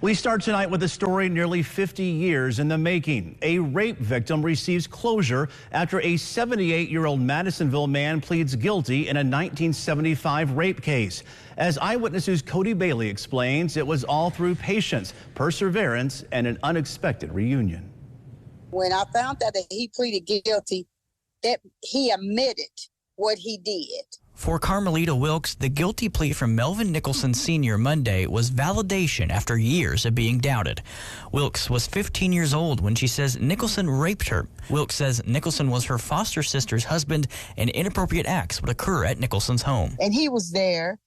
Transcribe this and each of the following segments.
We start tonight with a story nearly 50 years in the making. A rape victim receives closure after a 78-year-old Madisonville man pleads guilty in a 1975 rape case. As Eyewitness News' Cody Bailey explains, it was all through patience, perseverance, and an unexpected reunion. When I found out that he pleaded guilty, that he admitted what he did. For Carmelita Wilkes, the guilty plea from Melvin Nicholson Sr. Monday was validation after years of being doubted. Wilkes was 15 years old when she says Nicholson raped her. Wilkes says Nicholson was her foster sister's husband and inappropriate acts would occur at Nicholson's home. And he was there,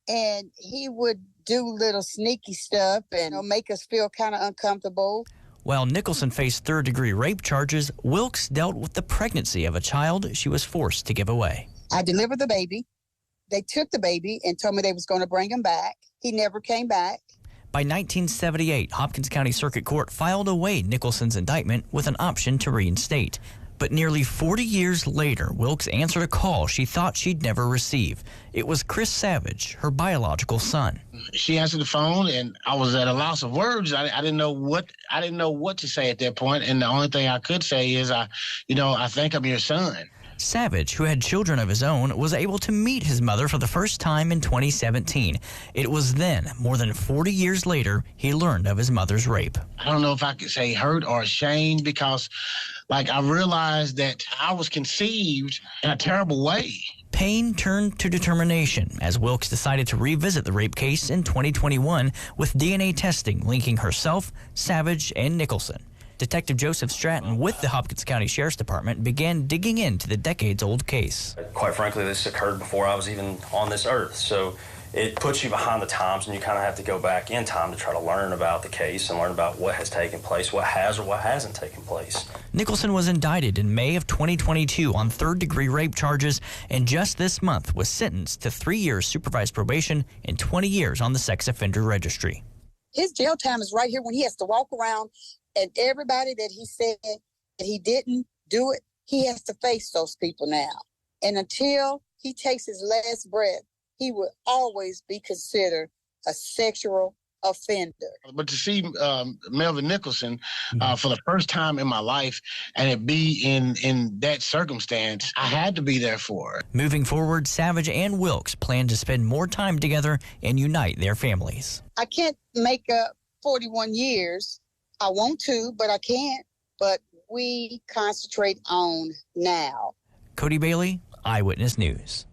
and he would do little sneaky stuff and make us feel kind of uncomfortable. While Nicholson faced third-degree rape charges, Wilkes dealt with the pregnancy of a child she was forced to give away. I delivered the baby. They took the baby and told me they was going to bring him back. He never came back. By 1978, Hopkins County Circuit Court filed away Nicholson's indictment with an option to reinstate. But nearly 40 years later, Wilkes answered a call she thought she'd never receive. It was Chris Savage, her biological son. She answered the phone, and I was at a loss of words. I didn't know what to say at that point, and the only thing I could say is, I think I'm your son. Savage, who had children of his own, was able to meet his mother for the first time in 2017. It was then, more than 40 years later, he learned of his mother's rape. I don't know if I could say hurt or ashamed because, I realized that I was conceived in a terrible way. Pain turned to determination as Wilkes decided to revisit the rape case in 2021 with DNA testing linking herself, Savage, and Nicholson. Detective Joseph Stratton with the Hopkins County Sheriff's Department began digging into the decades-old case. Quite frankly, this occurred before I was even on this earth, so it puts you behind the times, and you kind of have to go back in time to try to learn about the case and learn about what has taken place, what has or what hasn't taken place. Nicholson was indicted in May of 2022 on third-degree rape charges, and just this month was sentenced to 3 years supervised probation and 20 years on the sex offender registry. His jail time is right here when he has to walk around, and everybody that he said that he didn't do it, he has to face those people now. And until he takes his last breath, he will always be considered a sexual offender. But to see Melvin Nicholson for the first time in my life, and it be in that circumstance, I had to be there for it. Moving forward, Savage and Wilkes plan to spend more time together and unite their families. I can't make up 41 years. I want to, but I can't. But we concentrate on now. Cody Bailey, Eyewitness News.